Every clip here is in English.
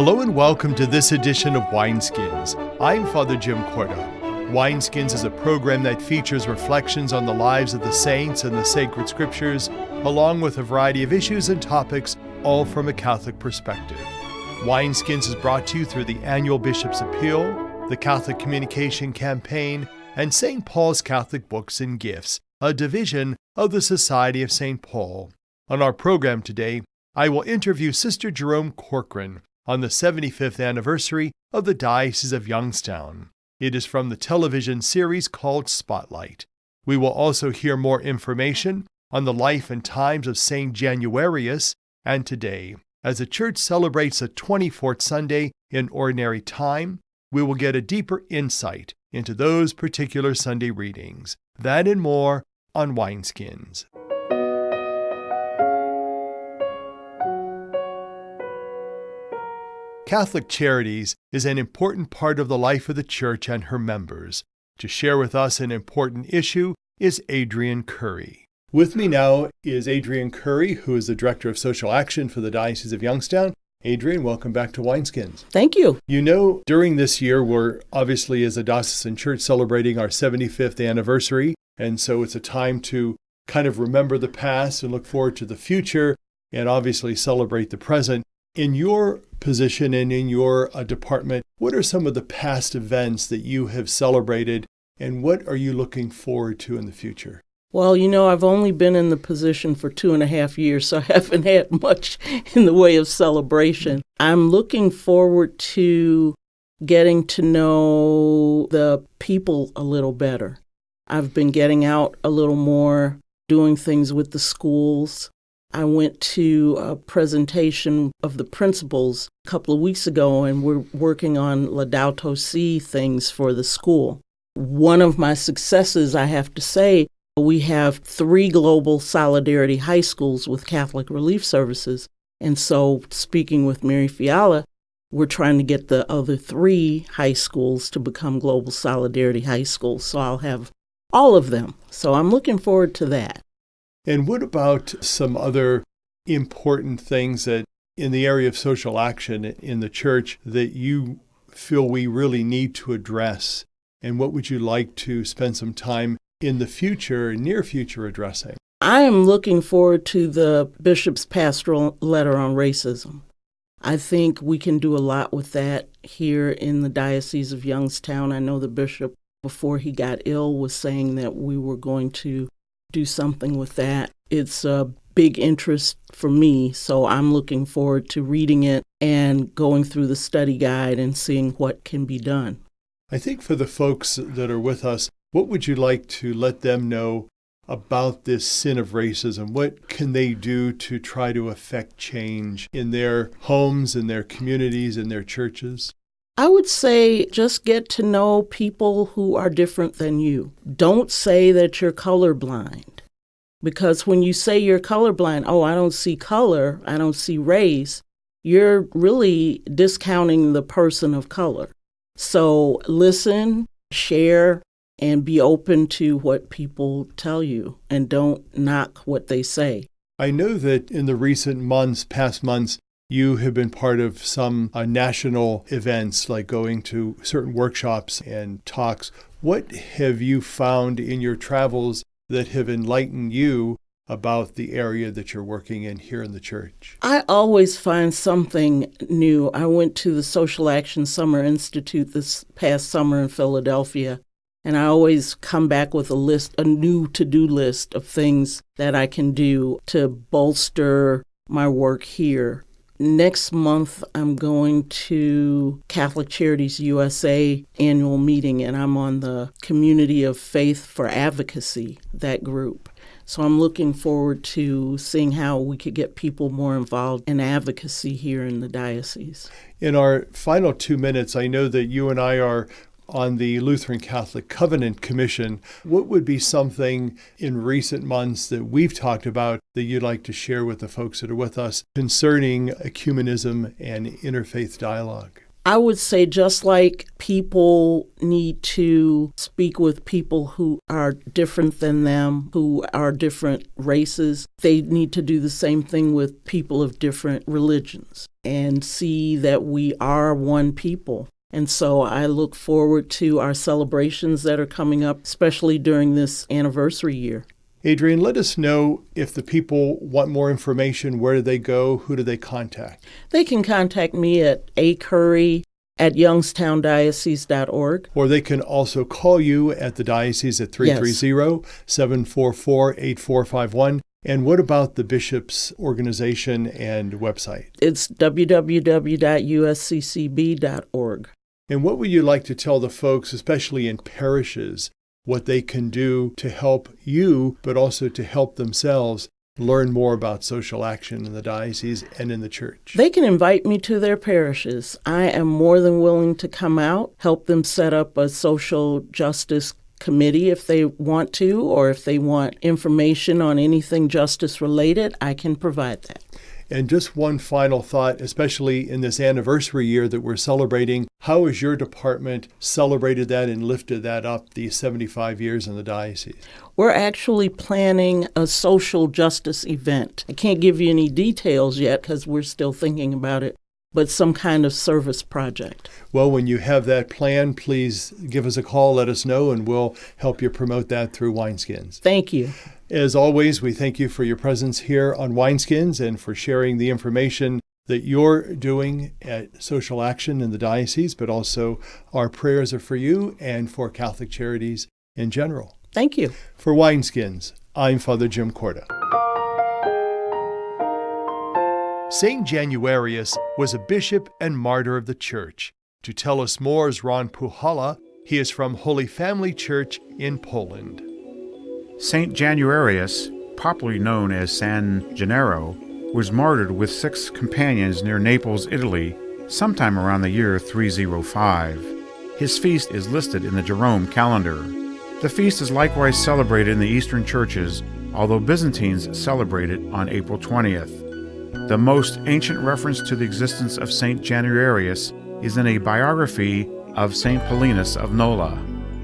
Hello and welcome to this edition of Winsskins. I'm Father Jim Korda. Winsskins is a program that features reflections on the lives of the saints and the sacred scriptures, along with a variety of issues and topics, all from a Catholic perspective. Winsskins is brought to you through the annual Bishop's Appeal, the Catholic Communication Campaign, and St. Paul's Catholic Books and Gifts, a division of the Society of St. Paul. On our program today, I will interview Sister Jerome Corcoran on the 75th anniversary of the Diocese of Youngstown. It is from the television series called Spotlight. We will also hear more information on the life and times of St. Januarius, and today, as the Church celebrates the 24th Sunday in Ordinary Time, we will get a deeper insight into those particular Sunday readings. That and more on Winsskins. Catholic Charities is an important part of the life of the Church and her members. To share with us an important issue is Adrienne Curry. With me now is Adrienne Curry, who is the Director of Social Action for the Diocese of Youngstown. Adrienne, welcome back to Winsskins. Thank you. You know, during this year, we're obviously as a diocesan church celebrating our 75th anniversary, and so it's a time to kind of remember the past and look forward to the future, and obviously celebrate the present. In your position and in your department, what are some of the past events that you have celebrated, and what are you looking forward to in the future? Well, you know, I've only been in the position for 2.5 years, so I haven't had much in the way of celebration. I'm looking forward to getting to know the people a little better. I've been getting out a little more, doing things with the schools. I went to a presentation of the principals a couple of weeks ago, and we're working on Laudato Si things for the school. One of my successes, I have to say, we have 3 global solidarity high schools with Catholic relief services. And so, speaking with Mary Fiala, we're trying to get the other 3 high schools to become global solidarity high schools. So I'll have all of them. So I'm looking forward to that. And what about some other important things that in the area of social action in the church that you feel we really need to address? And what would you like to spend some time in the future, near future, addressing? I am looking forward to the Bishop's pastoral letter on racism. I think we can do a lot with that here in the Diocese of Youngstown. I know the bishop, before he got ill, was saying that we were going to do something with that. It's a big interest for me, so I'm looking forward to reading it and going through the study guide and seeing what can be done. I think for the folks that are with us, what would you like to let them know about this sin of racism? What can they do to try to affect change in their homes, in their communities, in their churches? I would say just get to know people who are different than you. Don't say that you're colorblind, because when you say you're colorblind, oh, I don't see color, I don't see race, you're really discounting the person of color. So listen, share, and be open to what people tell you, and don't knock what they say. I know that in the recent months, past months, you have been part of some national events, like going to certain workshops and talks. What have you found in your travels that have enlightened you about the area that you're working in here in the church? I always find something new. I went to the Social Action Summer Institute this past summer in Philadelphia, and I always come back with a new to-do list of things that I can do to bolster my work here. Next month, I'm going to Catholic Charities USA annual meeting, and I'm on the Community of Faith for Advocacy, that group. So I'm looking forward to seeing how we could get people more involved in advocacy here in the diocese. In our final 2 minutes, I know that you and I are on the Lutheran Catholic Covenant Commission. What would be something in recent months that we've talked about that you'd like to share with the folks that are with us concerning ecumenism and interfaith dialogue? I would say just like people need to speak with people who are different than them, who are different races, they need to do the same thing with people of different religions. and see that we are one people. And so I look forward to our celebrations that are coming up, especially during this anniversary year. Adrienne, let us know if the people want more information. Where do they go? Who do they contact? They can contact me at acurry@youngstowndiocese.org. Or they can also call you at the diocese at 330-744-8451. And what about the bishop's organization and website? It's www.usccb.org. And what would you like to tell the folks, especially in parishes, what they can do to help you, but also to help themselves learn more about social action in the diocese and in the church? They can invite me to their parishes. I am more than willing to come out, help them set up a social justice committee if they want to, or if they want information on anything justice related, I can provide that. And just one final thought, especially in this anniversary year that we're celebrating, how has your department celebrated that and lifted that up, these 75 years in the diocese? We're actually planning a social justice event. I can't give you any details yet because we're still thinking about it, but some kind of service project. Well, when you have that plan, please give us a call, let us know, and we'll help you promote that through Winsskins. Thank you. As always, we thank you for your presence here on Winsskins and for sharing the information that you're doing at Social Action in the diocese, but also our prayers are for you and for Catholic Charities in general. Thank you. For Winsskins, I'm Father Jim Korda. St. Januarius was a bishop and martyr of the Church. To tell us more is Ron Puhala. He is from Holy Family Church in Poland. St. Januarius, popularly known as San Gennaro, was martyred with 6 companions near Naples, Italy, sometime around the year 305. His feast is listed in the Jerome calendar. The feast is likewise celebrated in the Eastern churches, although Byzantines celebrate it on April 20th. The most ancient reference to the existence of St. Januarius is in a biography of St. Paulinus of Nola.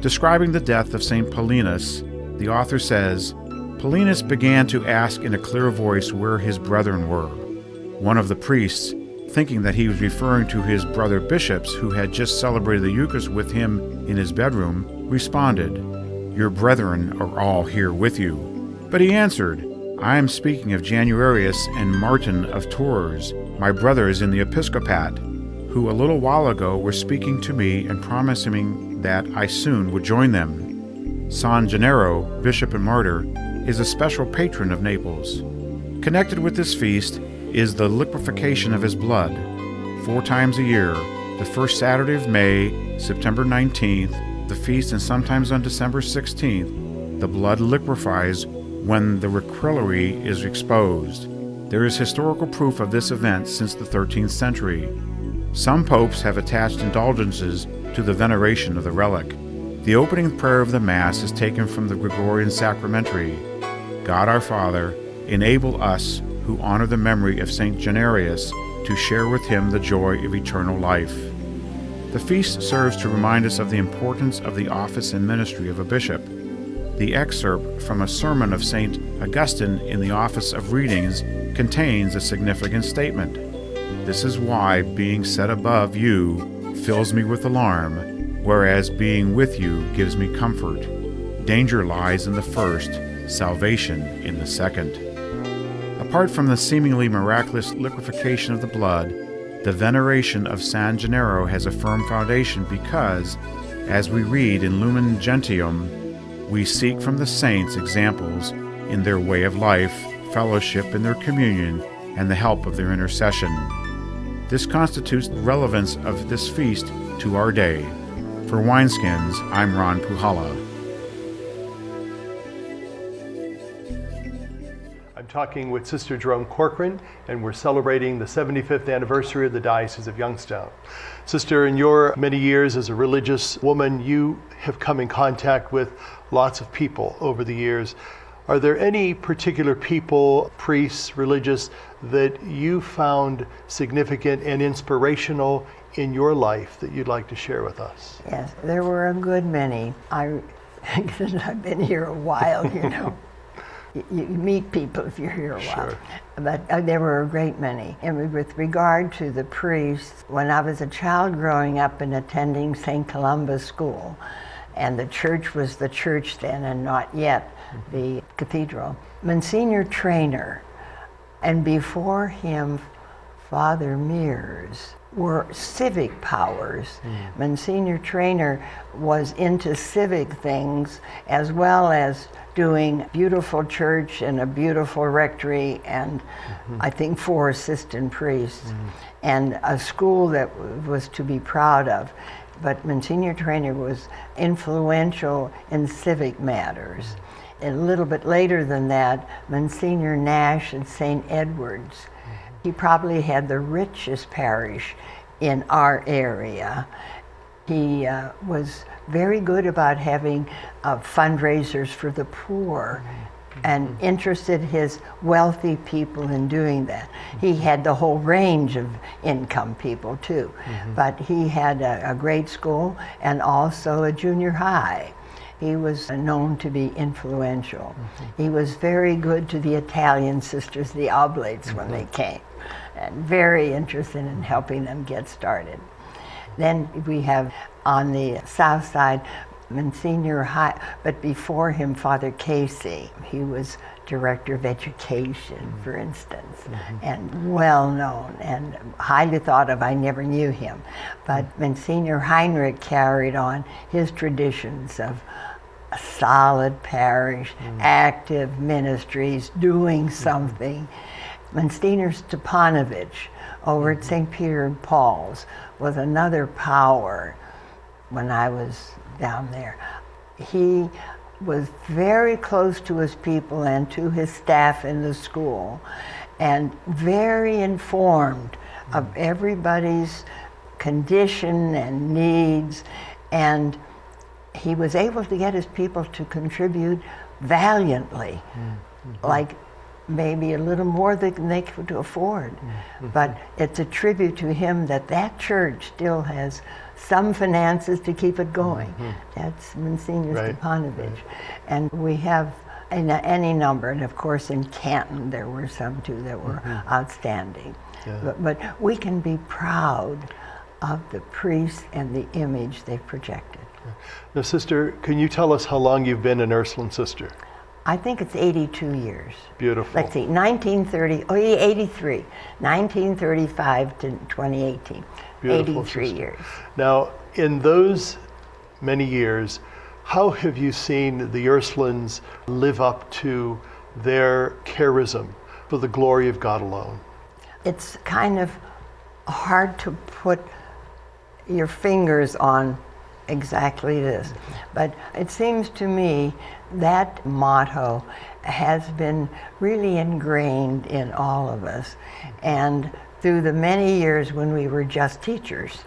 Describing the death of St. Paulinus, the author says, Paulinus began to ask in a clear voice where his brethren were. One of the priests, thinking that he was referring to his brother bishops who had just celebrated the Eucharist with him in his bedroom, responded, "Your brethren are all here with you." But he answered, "I am speaking of Januarius and Martin of Tours, my brothers in the episcopate, who a little while ago were speaking to me and promising me that I soon would join them." San Gennaro, bishop and martyr, is a special patron of Naples. Connected with this feast is the liquefaction of his blood. 4 times a year, the first Saturday of May, September 19th, the feast, and sometimes on December 16th, the blood liquefies when the reliquary is exposed. There is historical proof of this event since the 13th century. Some popes have attached indulgences to the veneration of the relic. The opening prayer of the Mass is taken from the Gregorian Sacramentary. God our Father, enable us who honor the memory of St. Januarius to share with him the joy of eternal life. The feast serves to remind us of the importance of the office and ministry of a bishop. The excerpt from a sermon of St. Augustine in the Office of Readings contains a significant statement. This is why being set above you fills me with alarm, whereas being with you gives me comfort. Danger lies in the first, salvation in the second. Apart from the seemingly miraculous liquefaction of the blood, the veneration of San Gennaro has a firm foundation because, as we read in Lumen Gentium, we seek from the saints examples in their way of life, fellowship in their communion, and the help of their intercession. This constitutes the relevance of this feast to our day. For Winsskins, I'm Ron Puhala. I'm talking with Sister Jerome Corcoran, and we're celebrating the 75th anniversary of the Diocese of Youngstown. Sister, in your many years as a religious woman, you have come in contact with lots of people over the years. Are there any particular people, priests, religious, that you found significant and inspirational in your life that you'd like to share with us? Yes, there were a good many. I've been here a while, you know. You meet people if you're here a while. Sure. but there were a great many. And with regard to the priests, when I was a child growing up and attending St. Columba's School, and the church was the church then and not yet the cathedral, Monsignor Trainer, and before him, Father Mears, were civic powers. Monsignor Trainer was into civic things as well as doing beautiful church and a beautiful rectory and I think 4 assistant priests and a school that was to be proud of. But Monsignor Trainer was influential in civic matters. A little bit later than that, Monsignor Nash at St. Edward's. He probably had the richest parish in our area. He was very good about having fundraisers for the poor and interested his wealthy people in doing that. He had the whole range of income people too, but he had a great school and also a junior high. He was known to be influential. He was very good to the Italian sisters, the Oblates, when they came, and very interested in helping them get started. Then we have on the south side, Monsignor High, but before him, Father Casey. He was director of education, for instance, and well known and highly thought of. I never knew him, but Monsignor Heinrich carried on his traditions of a solid parish, active ministries, doing something. Monsignor Stepanovich over at St. Peter and Paul's was another power when I was down there. He was very close to his people and to his staff in the school and very informed of everybody's condition and needs, and he was able to get his people to contribute valiantly, like maybe a little more than they could afford. But it's a tribute to him that that church still has some finances to keep it going. That's Monsignor Stepanovich. And we have any number, and of course in Canton there were some too that were outstanding. But we can be proud of the priests and the image they've projected. Now, Sister, can you tell us how long you've been an Ursuline sister? I think it's 82 years. Beautiful. Let's see, 1933, 1935 to 2018. Beautiful, 83 sister. years. Now, in those many years, how have you seen the Ursulines live up to their charism for the glory of God alone? It's kind of hard to put your fingers on exactly this, but it seems to me that motto has been really ingrained in all of us, and through the many years when we were just teachers,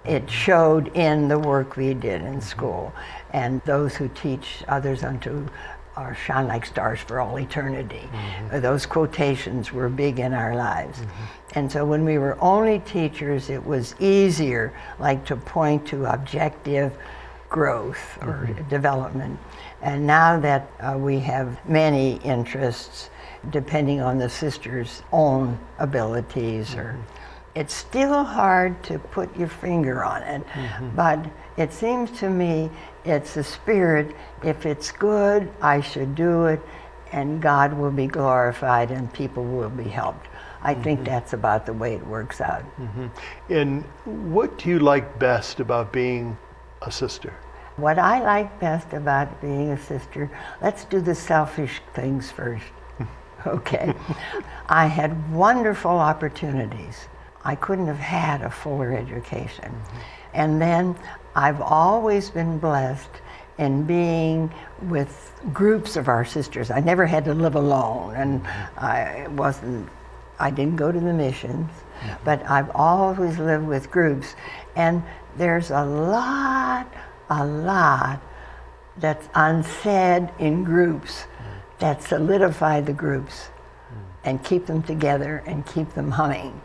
it showed in the work we did in school, and those who teach others unto or shine like stars for all eternity. Those quotations were big in our lives. And so when we were only teachers, it was easier, like, to point to objective growth or development. And now that we have many interests, depending on the sister's own abilities, or it's still hard to put your finger on it, but it seems to me it's the spirit. If it's good, I should do it, and God will be glorified and people will be helped. I think that's about the way it works out. And what do you like best about being a sister? What I like best about being a sister, let's do the selfish things first. Okay. I had wonderful opportunities. I couldn't have had a fuller education. And then I've always been blessed in being with groups of our sisters. I never had to live alone, and I didn't go to the missions, but I've always lived with groups. And there's a lot that's unsaid in groups that solidify the groups and keep them together and keep them humming.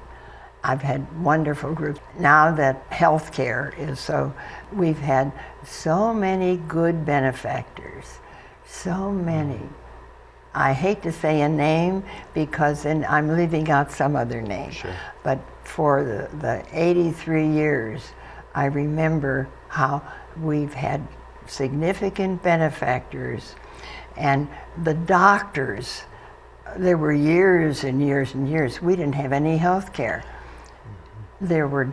I've had wonderful groups. Now that healthcare is so, we've had so many good benefactors, so many. I hate to say a name because then I'm leaving out some other name. Sure. But for the 83 years, I remember how we've had significant benefactors, and the doctors, there were years and years and years, we didn't have any health care. There were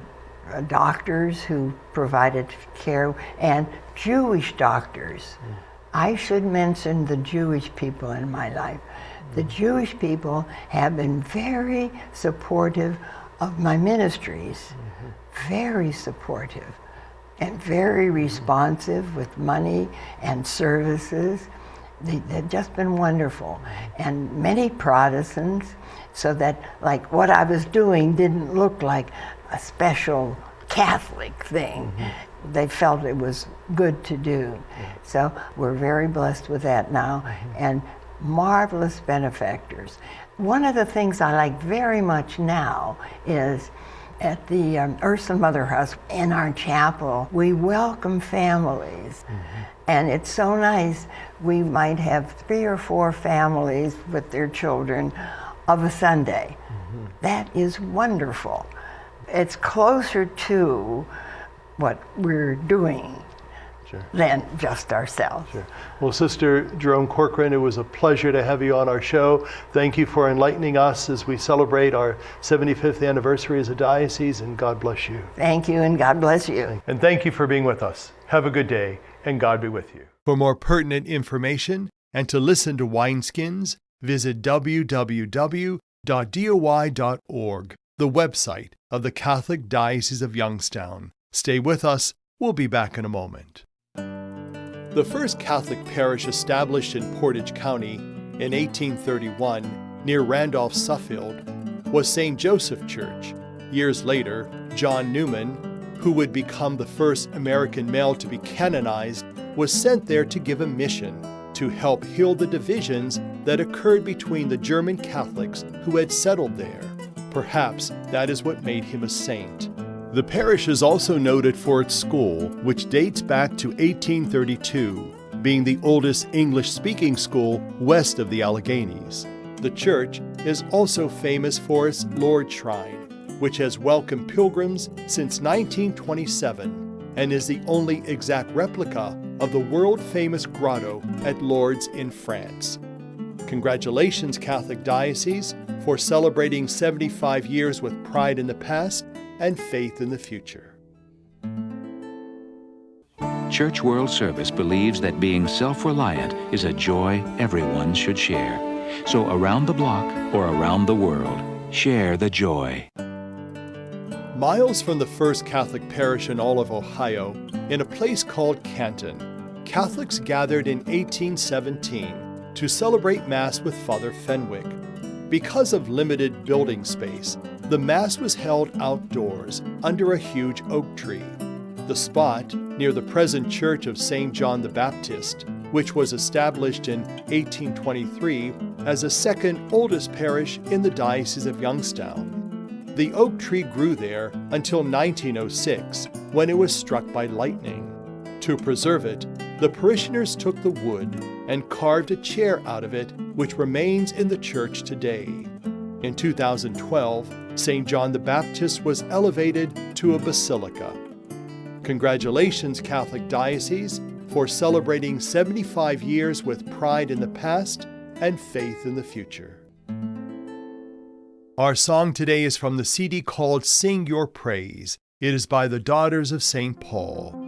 doctors who provided care, and Jewish doctors. I should mention the Jewish people in my life. The Jewish people have been very supportive of my ministries, very supportive and very responsive with money and services. They've just been wonderful. And many Protestants, so that like what I was doing didn't look like a special Catholic thing. They felt it was good to do. So we're very blessed with that now, and marvelous benefactors. One of the things I like very much now is at the Ursa Mother House in our chapel, we welcome families. And it's so nice. We might have 3 or 4 families with their children of a Sunday. That is wonderful. It's closer to what we're doing than just ourselves. Sure. Well, Sister Jerome Corcoran, it was a pleasure to have you on our show. Thank you for enlightening us as we celebrate our 75th anniversary as a diocese, and God bless you. Thank you, and God bless you. And thank you for being with us. Have a good day, and God be with you. For more pertinent information and to listen to Winsskins, visit www.doi.org, the website of the Catholic Diocese of Youngstown. Stay with us. We'll be back in a moment. The first Catholic parish established in Portage County in 1831 near Randolph-Suffield was St. Joseph Church. Years later, John Newman, who would become the first American male to be canonized, was sent there to give a mission to help heal the divisions that occurred between the German Catholics who had settled there. Perhaps that is what made him a saint. The parish is also noted for its school, which dates back to 1832, being the oldest English-speaking school west of the Alleghenies. The church is also famous for its Lourdes Shrine, which has welcomed pilgrims since 1927 and is the only exact replica of the world-famous grotto at Lourdes in France. Congratulations, Catholic Diocese, for celebrating 75 years with pride in the past and faith in the future. Church World Service believes that being self-reliant is a joy everyone should share. So around the block or around the world, share the joy. Miles from the first Catholic parish in all of Ohio, in a place called Canton, Catholics gathered in 1817 to celebrate Mass with Father Fenwick. Because of limited building space, the Mass was held outdoors under a huge oak tree. The spot, near the present Church of St. John the Baptist, which was established in 1823 as the second oldest parish in the Diocese of Youngstown. The oak tree grew there until 1906, when it was struck by lightning. To preserve it, the parishioners took the wood and carved a chair out of it, which remains in the church today. In 2012, St. John the Baptist was elevated to a basilica. Congratulations, Catholic Diocese, for celebrating 75 years with pride in the past and faith in the future. Our song today is from the CD called Sing Your Praise. It is by the Daughters of St. Paul.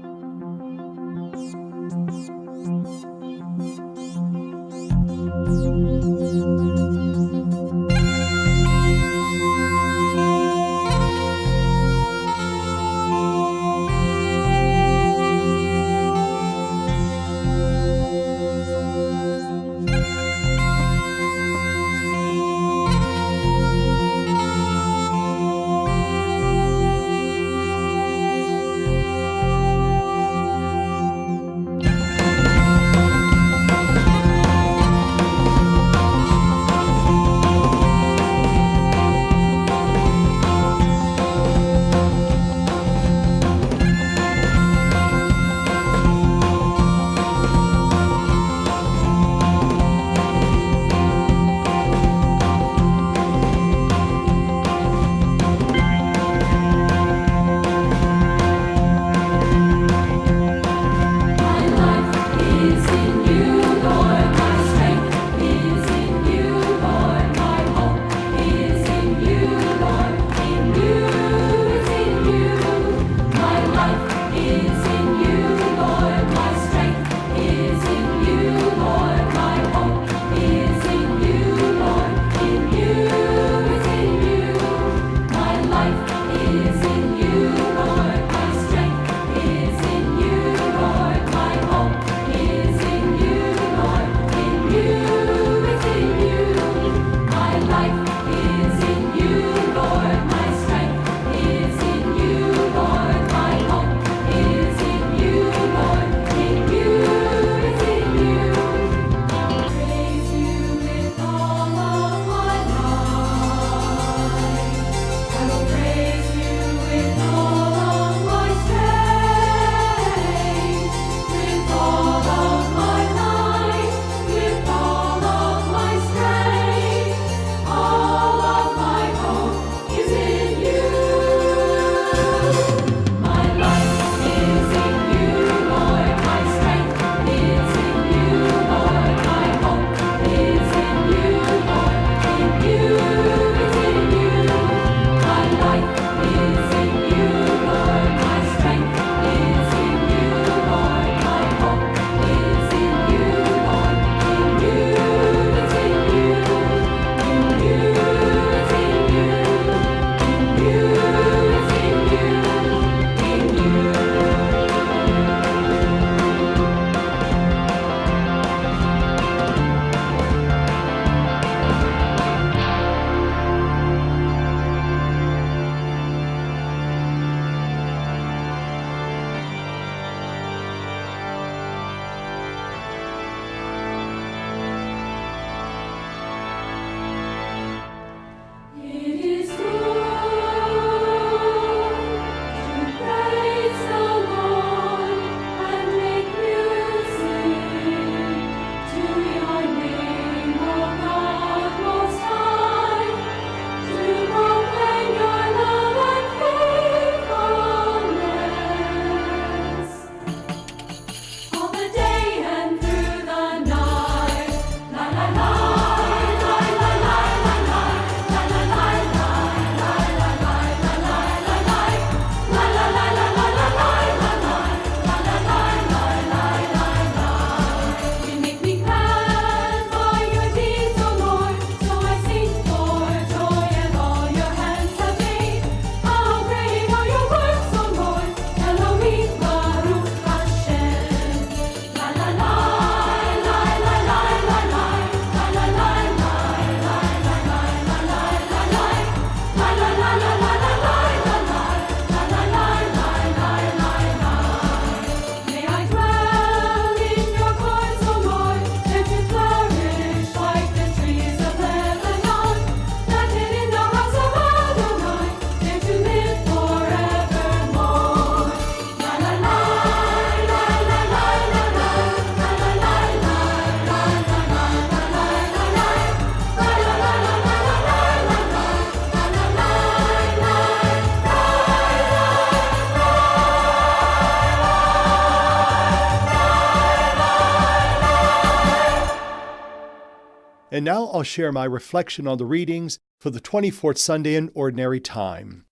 And now I'll share my reflection on the readings for the 24th Sunday in Ordinary Time.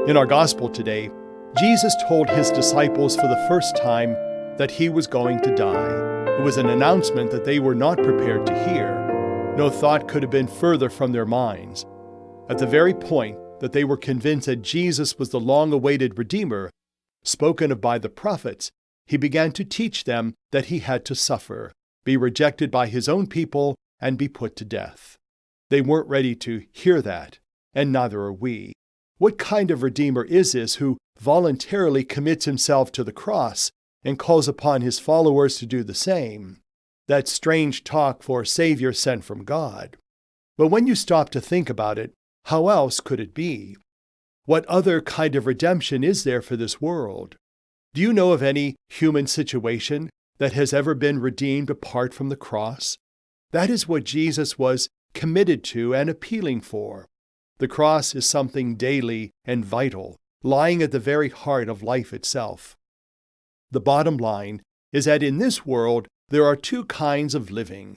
In our Gospel today, Jesus told his disciples for the first time that he was going to die. It was an announcement that they were not prepared to hear. No thought could have been further from their minds. At the very point that they were convinced that Jesus was the long-awaited Redeemer, spoken of by the prophets, he began to teach them that he had to suffer, be rejected by his own people, and be put to death. They weren't ready to hear that, and neither are we. What kind of Redeemer is this who voluntarily commits himself to the cross and calls upon his followers to do the same? That's strange talk for a Savior sent from God. But when you stop to think about it, how else could it be? What other kind of redemption is there for this world? Do you know of any human situation that has ever been redeemed apart from the cross? That is what Jesus was committed to and appealing for. The cross is something daily and vital, lying at the very heart of life itself. The bottom line is that in this world there are two kinds of living.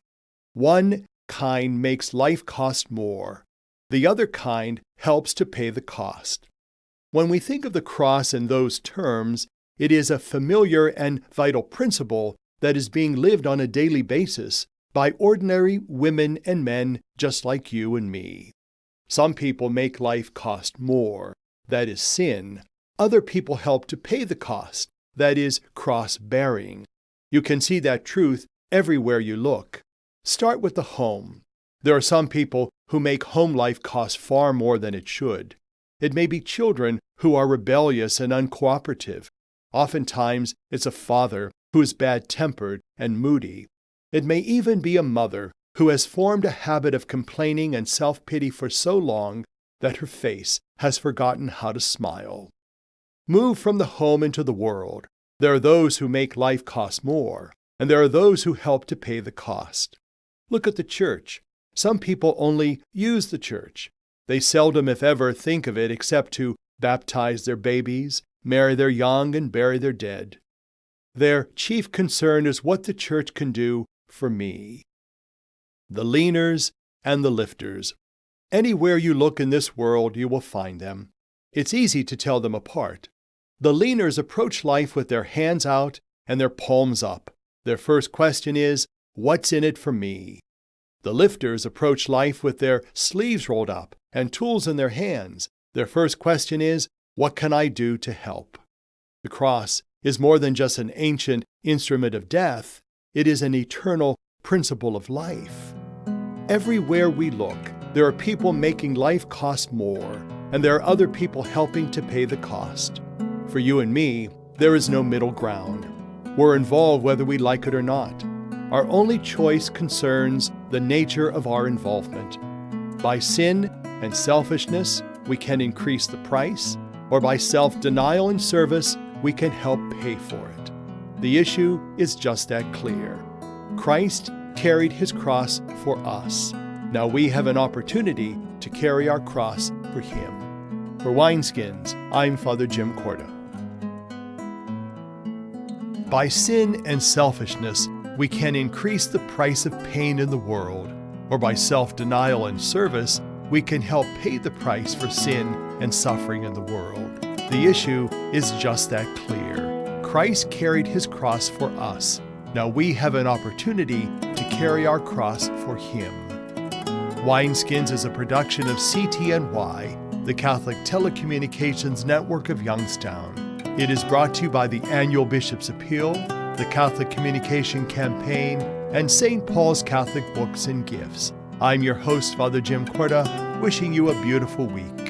One kind makes life cost more. The other kind helps to pay the cost. When we think of the cross in those terms, it is a familiar and vital principle that is being lived on a daily basis by ordinary women and men just like you and me. Some people make life cost more, that is sin. Other people help to pay the cost, that is cross-bearing. You can see that truth everywhere you look. Start with the home. There are some people who make home life cost far more than it should. It may be children who are rebellious and uncooperative. Oftentimes, it's a father who is bad-tempered and moody. It may even be a mother who has formed a habit of complaining and self-pity for so long that her face has forgotten how to smile. Move from the home into the world. There are those who make life cost more, and there are those who help to pay the cost. Look at the church. Some people only use the church. They seldom, if ever, think of it except to baptize their babies, marry their young, and bury their dead. Their chief concern is what the church can do for me. The leaners and the lifters. Anywhere you look in this world, you will find them. It's easy to tell them apart. The leaners approach life with their hands out and their palms up. Their first question is, what's in it for me? The lifters approach life with their sleeves rolled up and tools in their hands. Their first question is, what can I do to help? The cross is more than just an ancient instrument of death. It is an eternal principle of life. Everywhere we look, there are people making life cost more, and there are other people helping to pay the cost. For you and me, there is no middle ground. We're involved whether we like it or not. Our only choice concerns the nature of our involvement. By sin and selfishness, we can increase the price, or by self-denial and service, we can help pay for it. The issue is just that clear. Christ carried his cross for us. Now we have an opportunity to carry our cross for him. For Winsskins, I'm Father Jim Korda. By sin and selfishness, we can increase the price of pain in the world, or by self-denial and service, we can help pay the price for sin and suffering in the world. The issue is just that clear. Christ carried his cross for us. Now we have an opportunity to carry our cross for him. Winsskins is a production of CTNY, the Catholic Telecommunications Network of Youngstown. It is brought to you by the Annual Bishop's Appeal, the Catholic Communication Campaign, and St. Paul's Catholic Books and Gifts. I'm your host, Father Jim Korda, wishing you a beautiful week.